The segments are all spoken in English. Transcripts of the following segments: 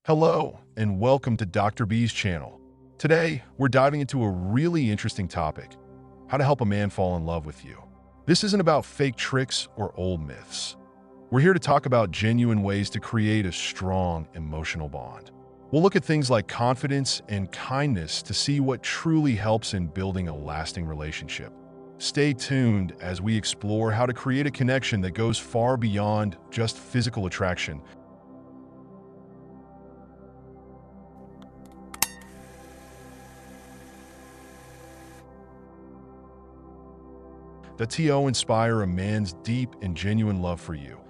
Hello, and welcome to Dr. B's channel. Today, we're diving into a really interesting topic: how to help a man fall in love with you. This isn't about fake tricks or old myths. We're here to talk about genuine ways to create a strong emotional bond. We'll look at things like confidence and kindness to see what truly helps in building a lasting relationship. Stay tuned as we explore how to create a connection that goes far beyond just physical attraction. The TO inspire a man's deep and genuine love for you.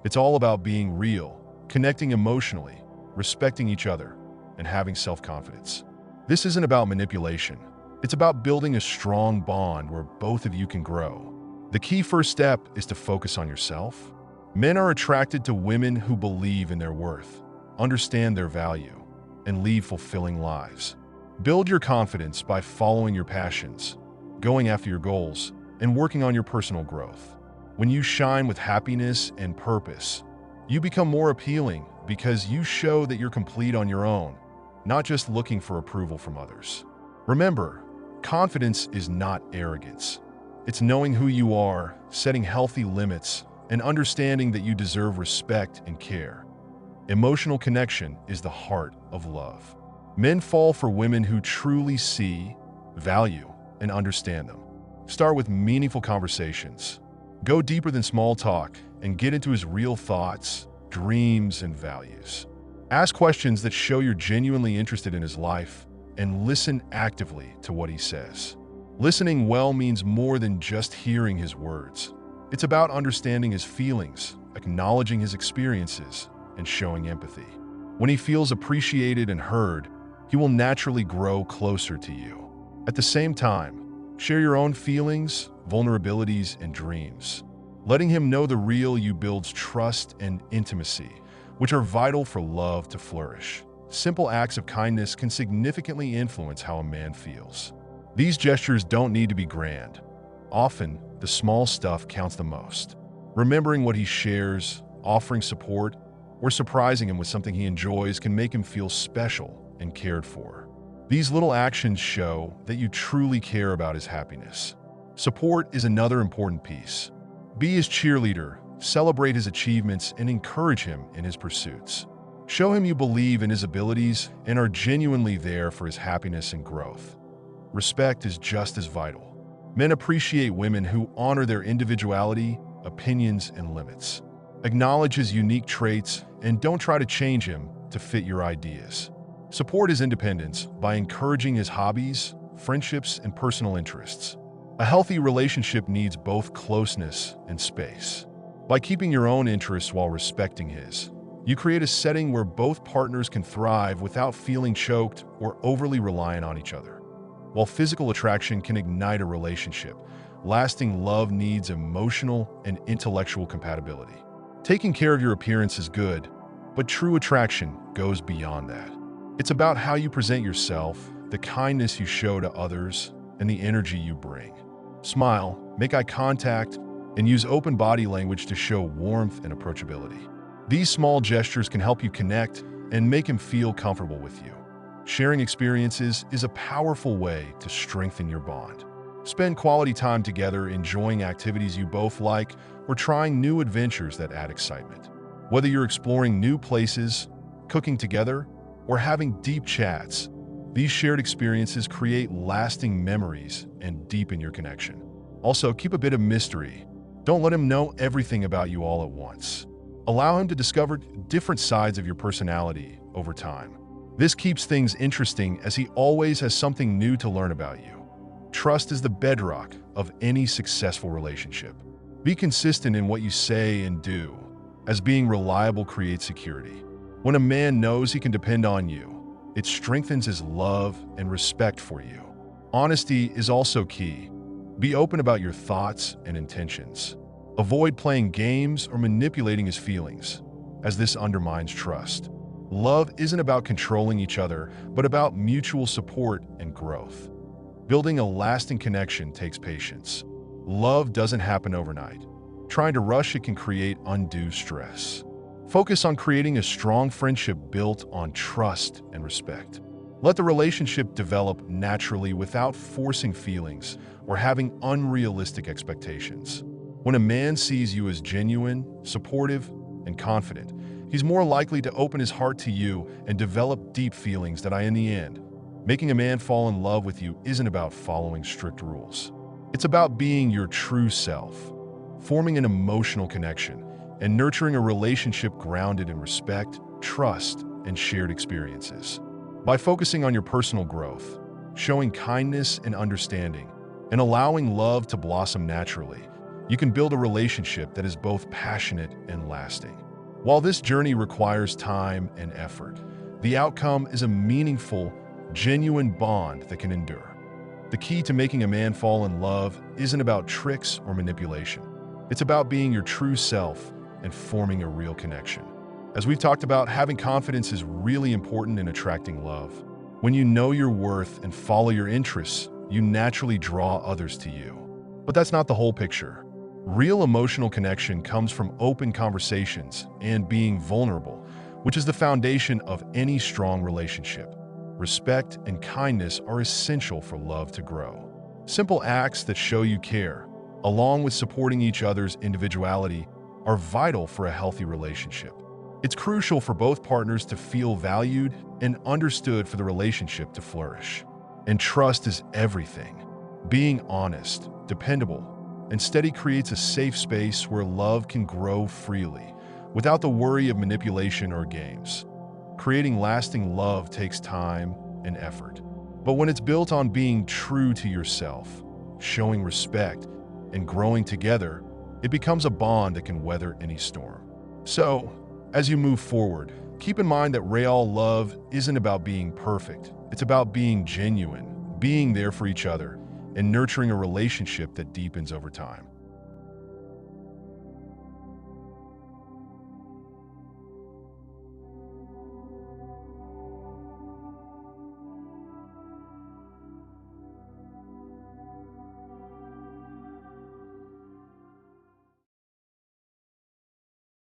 It's all about being real, connecting emotionally, respecting each other, and having self-confidence. This isn't about manipulation. It's about building a strong bond where both of you can grow. The key first step is to focus on yourself. Men are attracted to women who believe in their worth, understand their value, and lead fulfilling lives. Build your confidence by following your passions, going after your goals, and working on your personal growth. When you shine with happiness and purpose, you become more appealing because you show that you're complete on your own, not just looking for approval from others. Remember, confidence is not arrogance. It's knowing who you are, setting healthy limits, and understanding that you deserve respect and care. Emotional connection is the heart of love. Men fall for women who truly see, value, and understand them. Start with meaningful conversations. Go deeper than small talk and get into his real thoughts, dreams, and values. Ask questions that show you're genuinely interested in his life and listen actively to what he says. Listening well means more than just hearing his words. It's about understanding his feelings, acknowledging his experiences, and showing empathy. When he feels appreciated and heard, he will naturally grow closer to you. At the same time, share your own feelings, vulnerabilities, and dreams. Letting him know the real you builds trust and intimacy, which are vital for love to flourish. Simple acts of kindness can significantly influence how a man feels. These gestures don't need to be grand. Often, the small stuff counts the most. Remembering what he shares, offering support, or surprising him with something he enjoys can make him feel special and cared for. These little actions show that you truly care about his happiness. Support is another important piece. Be his cheerleader, celebrate his achievements, and encourage him in his pursuits. Show him you believe in his abilities and are genuinely there for his happiness and growth. Respect is just as vital. Men appreciate women who honor their individuality, opinions, and limits. Acknowledge his unique traits and don't try to change him to fit your ideas. Support his independence by encouraging his hobbies, friendships, and personal interests. A healthy relationship needs both closeness and space. By keeping your own interests while respecting his, you create a setting where both partners can thrive without feeling choked or overly reliant on each other. While physical attraction can ignite a relationship, lasting love needs emotional and intellectual compatibility. Taking care of your appearance is good, but true attraction goes beyond that. It's about how you present yourself, the kindness you show to others, and the energy you bring. Smile, make eye contact, and use open body language to show warmth and approachability. These small gestures can help you connect and make him feel comfortable with you. Sharing experiences is a powerful way to strengthen your bond. Spend quality time together enjoying activities you both like or trying new adventures that add excitement. Whether you're exploring new places, cooking together, or having deep chats, these shared experiences create lasting memories and deepen your connection. Also, keep a bit of mystery. Don't let him know everything about you all at once. Allow him to discover different sides of your personality over time. This keeps things interesting as he always has something new to learn about you. Trust is the bedrock of any successful relationship. Be consistent in what you say and do, as being reliable creates security. When a man knows he can depend on you, it strengthens his love and respect for you. Honesty is also key. Be open about your thoughts and intentions. Avoid playing games or manipulating his feelings, as this undermines trust. Love isn't about controlling each other, but about mutual support and growth. Building a lasting connection takes patience. Love doesn't happen overnight. Trying to rush it can create undue stress. Focus on creating a strong friendship built on trust and respect. Let the relationship develop naturally without forcing feelings or having unrealistic expectations. When a man sees you as genuine, supportive, and confident, he's more likely to open his heart to you and develop deep feelings that in the end, making a man fall in love with you isn't about following strict rules. It's about being your true self, forming an emotional connection, and nurturing a relationship grounded in respect, trust, and shared experiences. By focusing on your personal growth, showing kindness and understanding, and allowing love to blossom naturally, you can build a relationship that is both passionate and lasting. While this journey requires time and effort, the outcome is a meaningful, genuine bond that can endure. The key to making a man fall in love isn't about tricks or manipulation. It's about being your true self and forming a real connection. As we've talked about, having confidence is really important in attracting love. When you know your worth and follow your interests, you naturally draw others to you. But that's not the whole picture. Real emotional connection comes from open conversations and being vulnerable, which is the foundation of any strong relationship. Respect and kindness are essential for love to grow. Simple acts that show you care, along with supporting each other's individuality, are vital for a healthy relationship. It's crucial for both partners to feel valued and understood for the relationship to flourish. And trust is everything. Being honest, dependable, and steady creates a safe space where love can grow freely, without the worry of manipulation or games. Creating lasting love takes time and effort. But when it's built on being true to yourself, showing respect, and growing together, it becomes a bond that can weather any storm. So, as you move forward, keep in mind that real love isn't about being perfect. It's about being genuine, being there for each other, and nurturing a relationship that deepens over time.